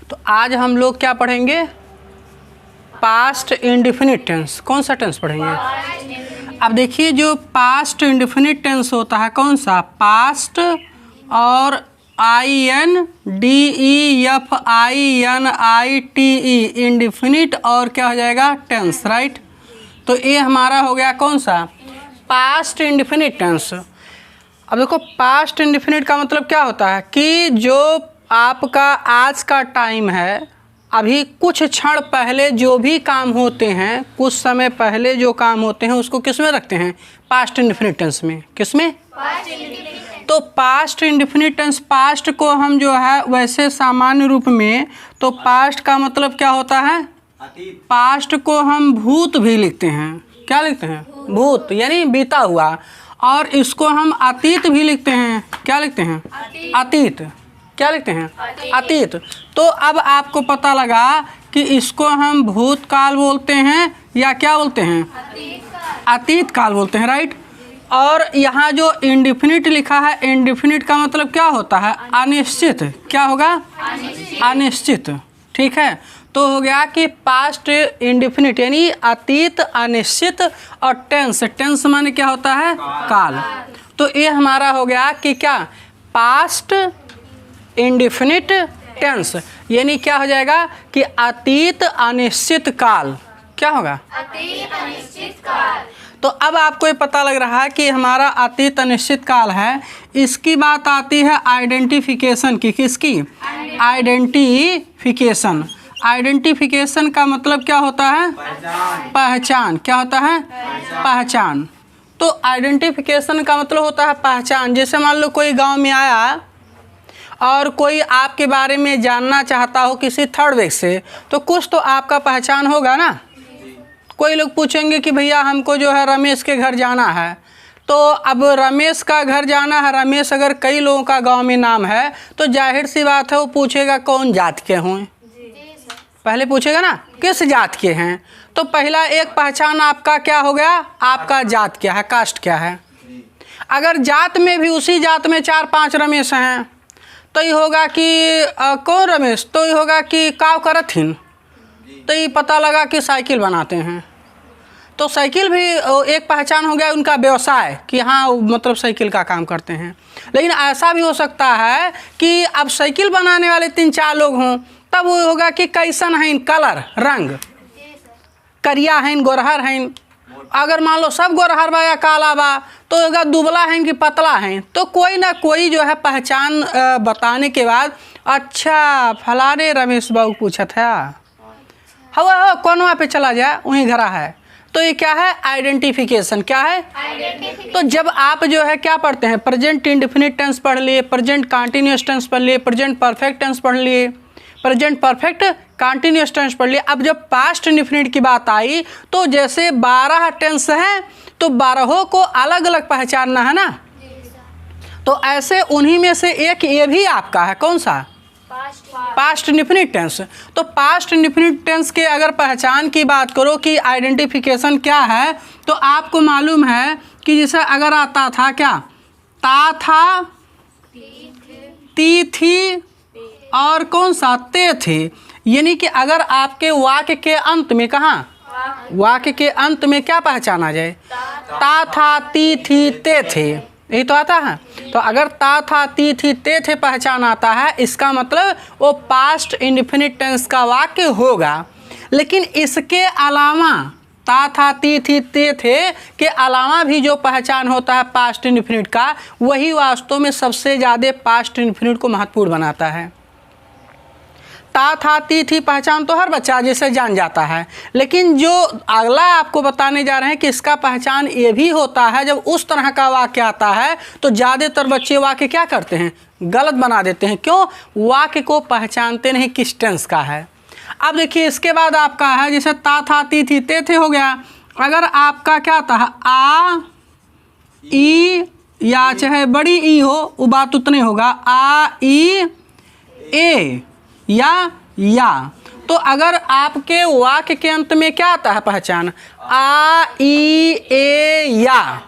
तो आज हम लोग क्या पढ़ेंगे? Past indefinite tense. कौन सा टेंस पढ़ेंगे? अब देखिए जो पास्ट इंडेफिनिट टेंस होता है कौन सा? पास्ट और INDEFINITE इंडेफिनिट और क्या हो जाएगा? Tense, right. तो ये हमारा हो गया कौन सा? Past indefinite tense. अब देखो पास्ट इंडेफिनिट का मतलब क्या होता है कि जो आपका आज का टाइम है, अभी कुछ क्षण पहले जो भी काम होते हैं, कुछ समय पहले जो काम होते हैं उसको किस में रखते हैं? पास्ट इंडेफिनिट टेंस में। किस में? तो पास्ट इंडेफिनिट टेंस, पास्ट को हम जो है वैसे सामान्य रूप में, तो पास्ट का मतलब क्या होता है? पास्ट को हम भूत भी लिखते हैं। क्या लिखते हैं? भूत, यानी बीता हुआ। और इसको हम अतीत भी लिखते हैं। क्या लिखते हैं? अतीत। क्या लिखते हैं? अतीत। तो अब आपको पता लगा कि इसको हम भूतकाल बोलते हैं या क्या बोलते हैं? अतीत काल बोलते हैं, राइट। और यहाँ जो इंडेफिनिट लिखा है, इंडेफिनिट का मतलब क्या होता है? अनिश्चित। क्या होगा? अनिश्चित। ठीक है, तो हो गया कि पास्ट इंडेफिनिट यानी अतीत, अनिश्चित, और टेंस, टेंस माने क्या होता है? काल। तो ये हमारा हो गया कि क्या? पास्ट इंडेफिनिट टेंस, यानी क्या हो जाएगा कि अतीत अनिश्चित काल। क्या होगा? अतीत अनिश्चित काल। तो अब आपको ये पता लग रहा है कि हमारा अतीत अनिश्चित काल है। इसकी बात आती है आइडेंटिफिकेशन की। किसकी? आइडेंटिफिकेशन। आइडेंटिफिकेशन का मतलब क्या होता है? पहचान। क्या होता है? पहचान। तो आइडेंटिफिकेशन का मतलब होता है पहचान। जैसे मान लो कोई गांव में आया और कोई आपके बारे में जानना चाहता हो किसी थर्ड व्यक्ति से, तो कुछ तो आपका पहचान होगा ना। कोई लोग पूछेंगे कि भैया हमको जो है रमेश के घर जाना है, तो अब रमेश का घर जाना है, रमेश अगर कई लोगों का गांव में नाम है तो जाहिर सी बात है वो पूछेगा कौन जात के हों। पहले पूछेगा ना किस जात के हैं। तो पहला एक पहचान आपका क्या हो गया? आपका जात क्या है, कास्ट क्या है। अगर जात में भी उसी जात में 4-5 रमेश हैं तो ये होगा कि कौन रमेश, तो ये होगा कि काव करत हिन, तो ये पता लगा कि साइकिल बनाते हैं। तो साइकिल भी एक पहचान हो गया उनका व्यवसाय कि हाँ मतलब साइकिल का काम करते हैं। लेकिन ऐसा भी हो सकता है कि अब साइकिल बनाने वाले 3-4 लोग हों, तब वो होगा कि कैसन है, कलर, रंग, करिया है, गोरहर है। अगर मान लो सब गोरहर बा या काला बा तो होगा दुबला है कि पतला है। तो कोई ना कोई जो है पहचान बताने के बाद, अच्छा फलाने रमेश बाबू पूछा था, हवा कौन वहाँ पे चला जाए वहीं घरा है। तो ये क्या है? आइडेंटिफिकेशन। क्या है? तो जब आप जो है क्या पढ़ते हैं? प्रेजेंट इंडेफिनिट टेंस पढ़ लिए, प्रेजेंट कंटीन्यूअस टेंस पढ़ लिए, प्रेजेंट परफेक्ट टेंस पढ़ लिए, प्रेजेंट परफेक्ट कंटीन्यूअस टेंस पढ़ लिए। अब जब पास्ट इंडेफिनिट की बात आई तो जैसे 12 टेंस हैं तो 12 को अलग अलग पहचानना है ना। तो ऐसे उन्हीं में से एक ये भी आपका है। कौन सा? Past indefinite tense. तो पास्ट इंडेफिनिट टेंस के अगर पहचान की बात करो कि आइडेंटिफिकेशन क्या है, तो आपको मालूम है कि जैसे अगर आता था क्या? ता था, ती थी, और कौन सा? ते थे। यानी कि अगर आपके वाक्य के अंत में, कहाँ? वाक्य के अंत में क्या पहचाना जाए? ता था, ती थी, ते थे, यही तो आता है। तो अगर ता था, ती थी, ते थे पहचान आता है, इसका मतलब वो पास्ट इंडेफिनिट टेंस का वाक्य होगा। लेकिन इसके अलावा ता था, ती थी, ते थे के अलावा भी जो पहचान होता है पास्ट इंडेफिनिट का, वही वास्तव में सबसे ज़्यादा पास्ट इंडेफिनिट को महत्वपूर्ण बनाता है। ता था, ती थी पहचान तो हर बच्चा जैसे जान जाता है, लेकिन जो अगला आपको बताने जा रहे हैं कि इसका पहचान ये भी होता है। जब उस तरह का वाक्य आता है तो ज़्यादातर बच्चे वाक्य क्या करते हैं? गलत बना देते हैं। क्यों? वाक्य को पहचानते नहीं किस टेंस का है। अब देखिए इसके बाद आपका है जैसे ता था, ती थी, ते थे हो गया। अगर आपका क्या था? आ, ई, या चाहे बड़ी ई हो वो बात उतने होगा, आ, ई, ए या। तो अगर आपके वाक्य के अंत में क्या आता है पहचान? आ, ई, ए, या।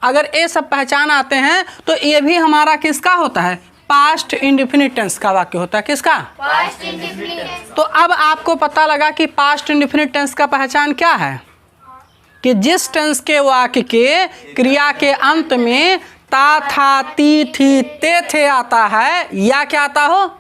अगर ये सब पहचान आते हैं तो ये भी हमारा किसका होता है? पास्ट इंडेफिनिट टेंस का वाक्य होता है। किसका? Past indefinite. तो अब आपको पता लगा कि पास्ट इंडेफिनिट टेंस का पहचान क्या है कि जिस टेंस के वाक्य के क्रिया के अंत में ता, था, ती, थी, ते, थे आता है या क्या आता हो,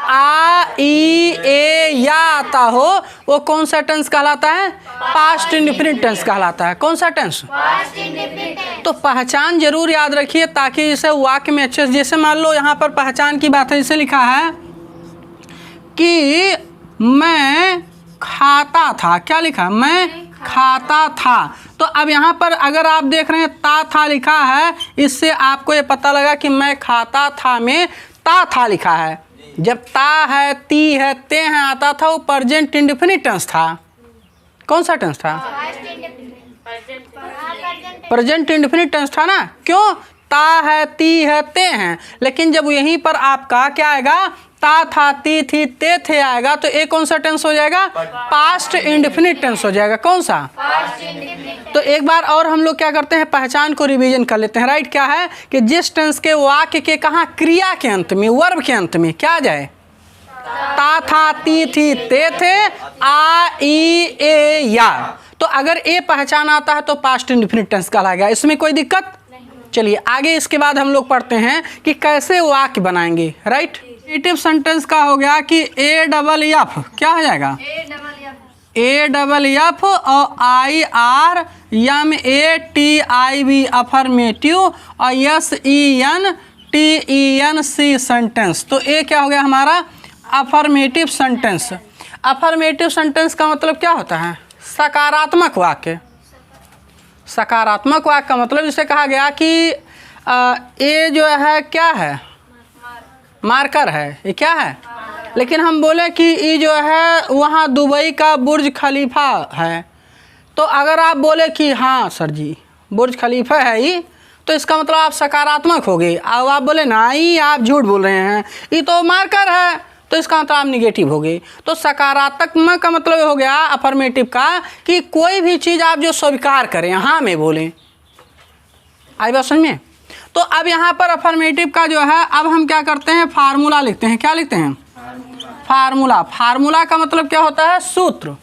आ, ई, ए, या आता हो, वो कौन सा टेंस कहलाता है? पास्ट इंडेफिनिट टेंस कहलाता है। कौन सा टेंस? Past indefinite. तो पहचान जरूर याद रखिए ताकि इसे वाक्य में अच्छे से, जैसे मान लो यहाँ पर पहचान की बात है, इसे लिखा है कि मैं खाता था। क्या लिखा? मैं खाता था। तो अब यहाँ पर अगर आप देख रहे हैं ता था लिखा है, इससे आपको ये पता लगा कि मैं खाता था में ता था लिखा है। जब ता है, ती है, ते हैं आता था, वो प्रेजेंट इंडेफिनिट टेंस था। कौन सा टेंस था? Past indefinite. Present indefinite tense था ना। क्यों? ता है, ती है, ते हैं। लेकिन जब यहीं पर आपका क्या आएगा, ता, था, ती, थी, ते, थे आएगा, तो ये कौन सा टेंस हो जाएगा? पास्ट इंडेफिनिट टेंस हो जाएगा। कौन सा? Past indefinite. तो एक बार और हम लोग क्या करते हैं, पहचान को रिवीजन कर लेते हैं। राइट क्या है कि जिस टेंस के वाक्य के कहाँ क्रिया के अंत में, वर्ब के अंत में क्या आ जाए? ता, था, ती, थी, ते, थे, आ, ई, ए, या। तो अगर ए पहचान आता है तो पास्ट इंडेफिनिट टेंस कहलाएगा। इसमें कोई दिक्कत? चलिए आगे इसके बाद हम लोग पढ़ते हैं कि कैसे वाक्य बनाएंगे। राइट, नेगेटिव सेंटेंस का हो गया कि ए डबल एफ क्या हो जाएगा? ए डबल एफ और I R M A T I V affirmative और S E N T E N C sentence. तो ए क्या हो गया हमारा? Affirmative sentence. अफर्मेटिव सेंटेंस का मतलब क्या होता है? सकारात्मक वाक्य। सकारात्मक वाक्य का मतलब जिसे कहा गया कि ए जो है क्या है? मार्कर है। ये क्या है? लेकिन हम बोले कि ये जो है वहाँ दुबई का बुर्ज खलीफा है, तो अगर आप बोले कि हाँ सर जी बुर्ज खलीफा है ये, तो इसका मतलब आप सकारात्मक हो गए। अब आप बोले नहीं आप झूठ बोल रहे हैं, ये तो मार्कर है, तो इसका मतलब आप निगेटिव हो गए। तो सकारात्मक का मतलब हो गया अफर्मेटिव का कि कोई भी चीज़ आप जो स्वीकार करें, हाँ में बोलें। आई बात समझ में? तो अब यहाँ पर अफर्मेटिव का जो है, अब हम क्या करते हैं, फार्मूला लिखते हैं। क्या लिखते हैं? फार्मूला। फार्मूला का मतलब क्या होता है? सूत्र।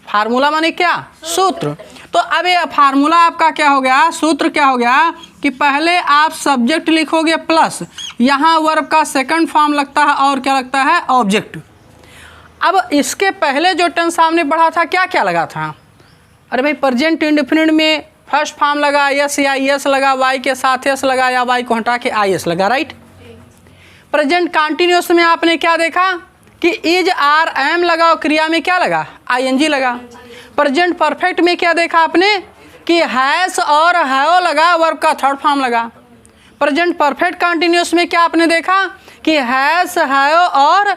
फार्मूला माने क्या? सूत्र। तो अब ये फार्मूला आपका क्या हो गया? सूत्र क्या हो गया कि पहले आप सब्जेक्ट लिखोगे प्लस यहाँ वर्ब का सेकंड फॉर्म लगता है और क्या लगता है? ऑब्जेक्ट। अब इसके पहले जो टेंस सामने पढ़ा था क्या क्या लगा था? अरे भाई प्रेजेंट इंडेफिनिट में फर्स्ट फॉर्म लगा यस या यस लगा, वाई के साथ यस लगा या वाई को हटा के आई एस लगा। राइट। प्रेजेंट कंटिन्यूअस में आपने क्या देखा कि इज आर एम लगा और क्रिया में क्या लगा? आईएनजी लगा। प्रेजेंट परफेक्ट में क्या देखा आपने कि हैज और हैव लगा, वर्ब का थर्ड फॉर्म लगा। प्रेजेंट परफेक्ट कंटिन्यूअस में क्या आपने देखा कि हैज, हैव और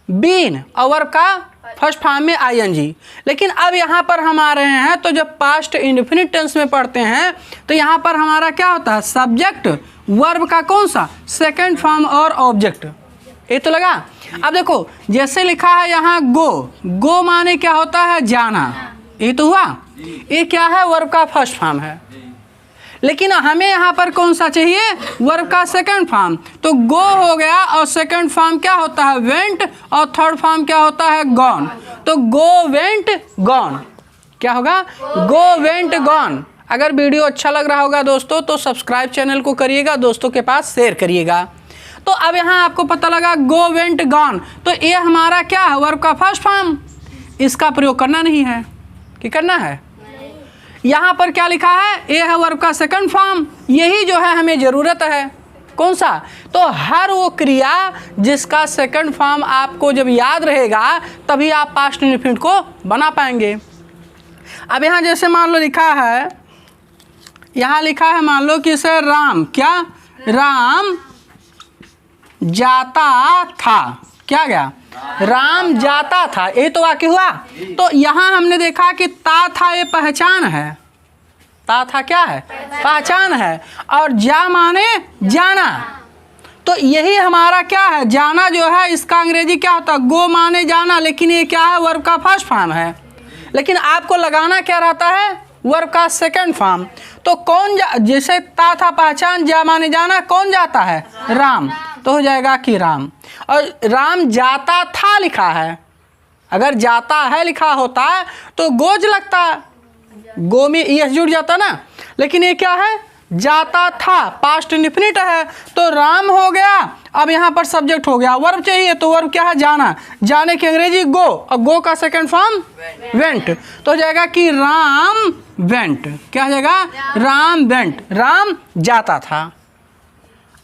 बीन और वर्ब का फर्स्ट फॉर्म में आईएनजी। लेकिन अब यहाँ पर हम आ रहे हैं तो जब पास्ट इंडेफिनिट टेंस में पढ़ते हैं तो यहाँ पर हमारा क्या होता है? सब्जेक्ट वर्ब का कौन सा? सेकंड फॉर्म और ऑब्जेक्ट। ये तो लगा। अब देखो जैसे लिखा है यहाँ गो, गो माने क्या होता है? जाना। ये तो हुआ। ये क्या है? वर्ब का फर्स्ट फॉर्म है। लेकिन हमें यहाँ पर कौन सा चाहिए? वर्ब का सेकंड फॉर्म। तो गो हो गया और सेकंड फॉर्म क्या होता है? वेंट और थर्ड फॉर्म क्या होता है? गॉन। तो गो वेंट गॉन क्या होगा? Go went gone. अगर वीडियो अच्छा लग रहा होगा दोस्तों तो सब्सक्राइब चैनल को करिएगा, दोस्तों के पास शेयर करिएगा। तो अब यहाँ आपको पता लगा गो वेंट गॉन, तो ये हमारा क्या है? वर्ब का फर्स्ट फॉर्म। इसका प्रयोग करना नहीं है कि करना है? यहाँ पर क्या लिखा है? ये है वर्ब का सेकंड फॉर्म। यही जो है हमें ज़रूरत है। कौन सा? तो हर वो क्रिया जिसका सेकंड फॉर्म आपको जब याद रहेगा तभी आप पास्ट इंडेफिनिट को बना पाएंगे। अब यहाँ जैसे मान लो लिखा है, यहाँ लिखा है मान लो कि इसे राम, क्या? राम जाता था। क्या गया? राम जाता था। ये तो वाक्य हुआ। तो यहाँ हमने देखा कि ता था ये पहचान है। ता था क्या है? पहचान है। और जा माने जाना। तो यही हमारा क्या है? जाना जो है इसका अंग्रेजी क्या होता है? गो माने जाना। लेकिन ये क्या है? वर्ब का फर्स्ट फॉर्म है। लेकिन आपको लगाना क्या रहता है? वर्ब का सेकंड फॉर्म। तो कौन जैसे ता था पहचान, जा माने जाना, कौन जाता है? राम। तो हो जाएगा कि राम। और राम जाता था लिखा है, अगर जाता है लिखा होता तो गोज लगता, गो में यस जुड़ जाता ना, लेकिन ये क्या है? जाता था, पास्ट इंडेफिनिट है, तो राम हो गया। अब यहाँ पर सब्जेक्ट हो गया, वर्ब चाहिए तो वर्ब क्या है? जाना। जाने की अंग्रेजी गो, और गो का सेकंड फॉर्म वेंट। तो हो जाएगा कि राम वेंट। क्या हो जाएगा? राम वेंट, राम जाता था।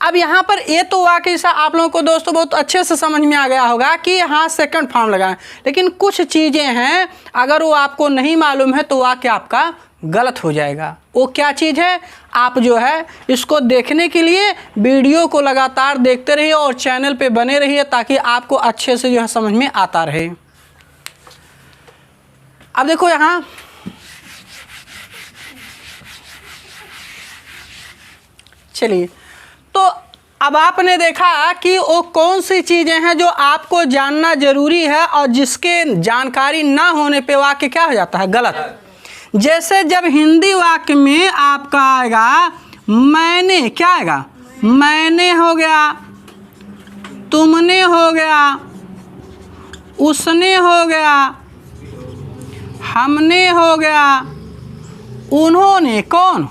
अब यहाँ पर ये तो वाकई सा आप लोगों को दोस्तों बहुत अच्छे से समझ में आ गया होगा कि हाँ सेकंड फॉर्म लगाएं, लेकिन कुछ चीज़ें हैं अगर वो आपको नहीं मालूम है तो वाक्य आपका गलत हो जाएगा। वो क्या चीज़ है? आप जो है इसको देखने के लिए वीडियो को लगातार देखते रहिए और चैनल पे बने रहिए ताकि आपको अच्छे से जो है समझ में आता रहे। अब देखो यहाँ चलिए, तो अब आपने देखा कि वो कौन सी चीज़ें हैं जो आपको जानना जरूरी है और जिसके जानकारी ना होने पे वाक्य क्या हो जाता है? गलत। जैसे जब हिंदी वाक्य में आपका आएगा मैंने, क्या आएगा? मैंने हो गया, तुमने हो गया, उसने हो गया, हमने हो गया, उन्होंने, कौन?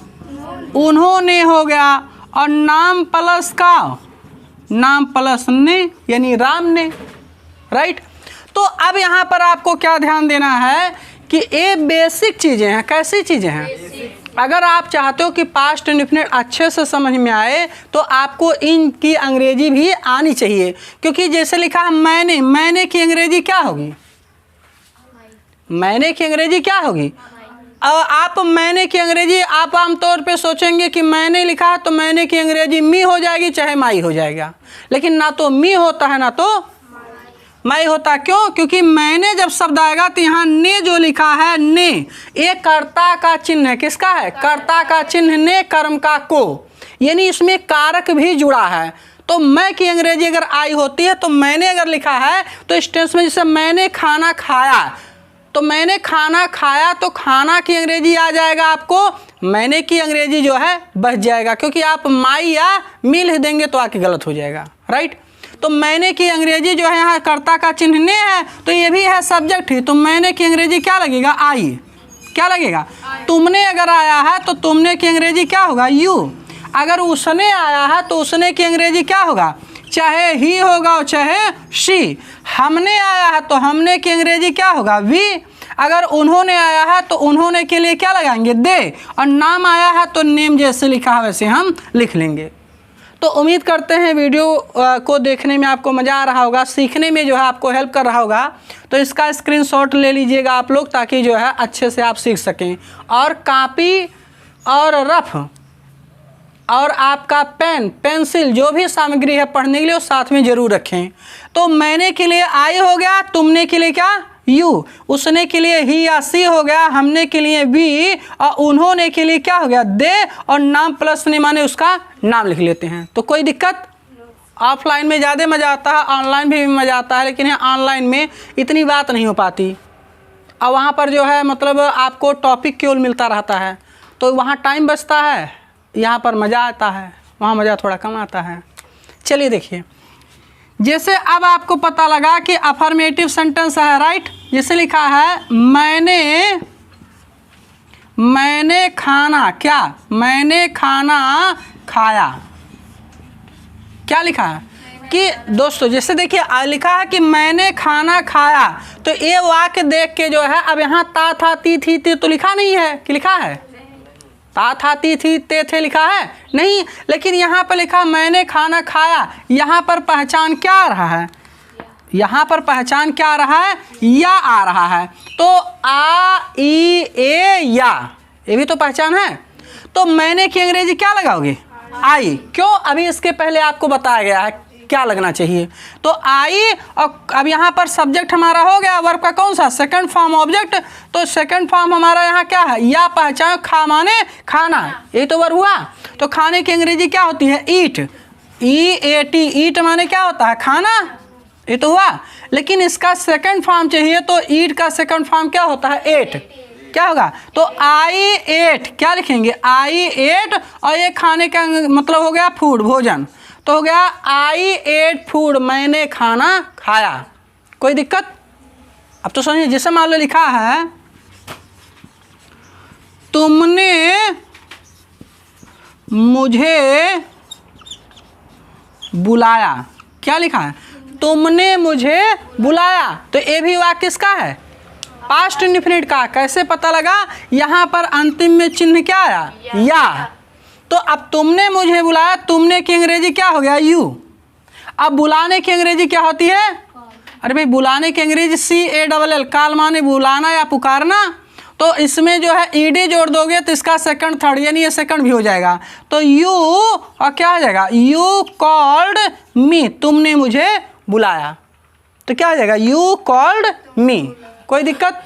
उन्होंने हो गया, और नाम प्लस का, नाम प्लस ने यानी राम ने, राइट। तो अब यहाँ पर आपको क्या ध्यान देना है कि ये बेसिक चीज़ें हैं। कैसी चीज़ें हैं? अगर आप चाहते हो कि पास्ट इंडेफिनिट अच्छे से समझ में आए तो आपको इनकी अंग्रेजी भी आनी चाहिए, क्योंकि जैसे लिखा है मैंने, मैंने की अंग्रेजी क्या होगी? मैंने की अंग्रेजी क्या होगी? आप मैंने की अंग्रेजी आप आमतौर पे सोचेंगे कि मैंने लिखा है तो मैंने की अंग्रेजी मी हो जाएगी चाहे माई हो जाएगा, लेकिन ना तो मी होता है ना तो माई होता। क्यों? क्योंकि मैंने जब शब्द आएगा तो यहाँ ने जो लिखा है ने, ये कर्ता का चिन्ह है। किसका है? कर्ता का चिन्ह, ने कर्म का को, यानी इसमें कारक भी जुड़ा है। तो मैं की अंग्रेजी अगर आई होती है तो मैंने अगर लिखा है तो इस टेंस में जैसे मैंने खाना खाया, तो मैंने खाना खाया तो खाना की अंग्रेजी आ जाएगा आपको, मैंने की अंग्रेजी जो है बच जाएगा, क्योंकि आप माई या मी लिख देंगे तो आके गलत हो जाएगा, राइट। तो मैंने की अंग्रेजी जो है यहाँ कर्ता का चिन्ह ने है तो ये भी है सब्जेक्ट ही, तो मैंने की अंग्रेजी क्या लगेगा? आई। क्या लगेगा? तुमने अगर आया है तो तुमने की अंग्रेजी क्या होगा? यू। अगर उसने आया है तो उसने की अंग्रेजी क्या होगा? चाहे ही होगा और चाहे शी। हमने आया है तो हमने की अंग्रेजी क्या होगा? वी। अगर उन्होंने आया है तो उन्होंने के लिए क्या लगाएंगे? दे। और नाम आया है तो नेम जैसे लिखा है वैसे हम लिख लेंगे। तो उम्मीद करते हैं वीडियो को देखने में आपको मज़ा आ रहा होगा, सीखने में जो है आपको हेल्प कर रहा होगा। तो इसका स्क्रीनशॉट ले लीजिएगा आप लोग ताकि जो है अच्छे से आप सीख सकें। और कापी और रफ और आपका पेन पेंसिल जो भी सामग्री है पढ़ने के लिए वो साथ में ज़रूर रखें। तो मैंने के लिए आई हो गया, तुमने के लिए क्या? यू। उसने के लिए ही या सी हो गया, हमने के लिए वी, और उन्होंने के लिए क्या हो गया? दे। और नाम प्लस ने माने उसका नाम लिख लेते हैं। तो कोई दिक्कत? ऑफलाइन में ज़्यादा मज़ा आता है, ऑनलाइन भी मज़ा आता है, लेकिन ऑनलाइन में इतनी बात नहीं हो पाती और वहाँ पर जो है मतलब आपको टॉपिक केवल मिलता रहता है, तो वहाँ टाइम बचता है, यहाँ पर मज़ा आता है, वहाँ मज़ा थोड़ा कम आता है। चलिए देखिए, जैसे अब आपको पता लगा कि अफर्मेटिव सेंटेंस है, राइट। जैसे लिखा है मैंने खाना, क्या? मैंने खाना खाया। क्या लिखा है कि दोस्तों जैसे देखिए लिखा है कि मैंने खाना खाया, तो ये वाक्य देख के जो है अब यहाँ ता था ती थी ते तो लिखा नहीं है कि लिखा है? ता था ती थी ते थे लिखा है नहीं, लेकिन यहाँ पर लिखा मैंने खाना खाया। यहाँ पर पहचान क्या आ रहा है? यहाँ पर पहचान क्या आ रहा है? या आ रहा है। तो आ ई ए या, ये भी तो पहचान है। तो मैंने की अंग्रेजी क्या लगाओगे? आई। क्यों? अभी इसके पहले आपको बताया गया है क्या लगना चाहिए। तो आई, और अब यहाँ पर सब्जेक्ट हमारा हो गया, वर्ब का कौन सा? Second form object. तो सेकंड फॉर्म हमारा यहाँ क्या है? या पहचान, खा माने खाना, ये तो वर्ब हुआ। तो खाने की अंग्रेजी क्या होती है? ईट। ई ए टी, ईट माने क्या होता है? खाना, ये तो हुआ। लेकिन इसका सेकंड फॉर्म चाहिए तो ईट का सेकंड फॉर्म क्या होता है? एट। क्या होगा? तो आई एट, क्या लिखेंगे? आई एट, और ये खाने का मतलब हो गया फूड, भोजन, तो हो गया आई एट फूड, मैंने खाना खाया। कोई दिक्कत? अब तो समझिए, जैसे मान लो लिखा है तुमने मुझे बुलाया, क्या लिखा है? तुमने मुझे बुलाया, तो ये भी वाक्य किसका है? पास्ट इंडेफिनिट का। कैसे पता लगा? यहाँ पर अंतिम में चिन्ह क्या आया? या। तो अब तुमने मुझे बुलाया, तुमने की अंग्रेजी क्या हो गया? यू। अब बुलाने की अंग्रेजी क्या होती है? अरे भाई, बुलाने की अंग्रेजी CALL, काल माने बुलाना या पुकारना। तो इसमें जो है ईडी जोड़ दोगे तो इसका सेकंड थर्ड, यानी ये सेकंड भी हो जाएगा। तो यू, और क्या हो जाएगा? यू कॉल्ड मी, तुमने मुझे बुलाया, तो क्या हो जाएगा? You called me. कोई दिक्कत?